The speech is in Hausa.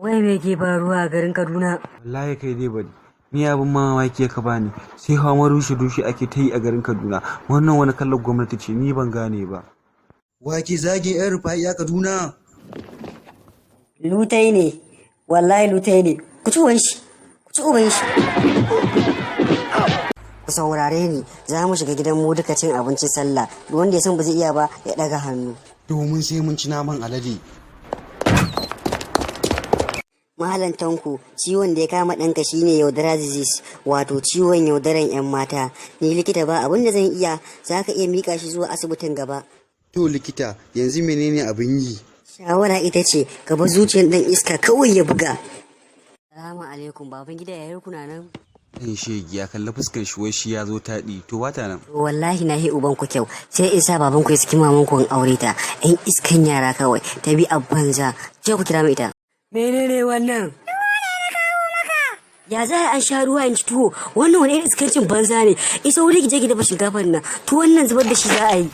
Wai me ke faruwa a garin Kaduna? Wallahi kai dai bari. Ni abin mamaki ka bani. Sai hawa rushe ake ta yi a garin Kaduna. Wannan wani kallon gwamnati ce ni ban gane ba. Wake zagin yan rufa'i a Kaduna. Lutai ne, wallahi lutai ne. Ku ci uban shi, ku ci uban shi. Ku saurare ni, za mu shiga gidan mu duka cin abincin sallah. Duk wanda ya san ba zai iya ba ya daga hannu. Domin sai mun ci naman alade. Malam Tanko, ciwon da ya kama ɗanka shine yaudara disease, wato ciwon yaudaran 'yan mata. Ni likita ba abin da zan iya, za ka iya mika shi zuwa asibitin gaba. To likita, yanzu menene abin yi? Shawara ita ce, ka bar zuciyar ɗan iska kawai ya buga. Salamu alaikum, baban gida yayar kuna nan? Ɗan shegi ya kalli fuskar shi wai shi ya zo taɗi. To wata nan. Wallahi na yi uban ku kyau, sai in sa baban ku ya saki maman ku in aure ta. 'Yan iskan yara kawai, ta bi a banza. Je ku kira mu ita. Menene wannan? Ya za an sha ruwa in ci tuwo, wannan wani irin iskancin banza ne. Isa wuri ki je ki dafa shinkafar nan, tuwon nan zubar da shi za a yi.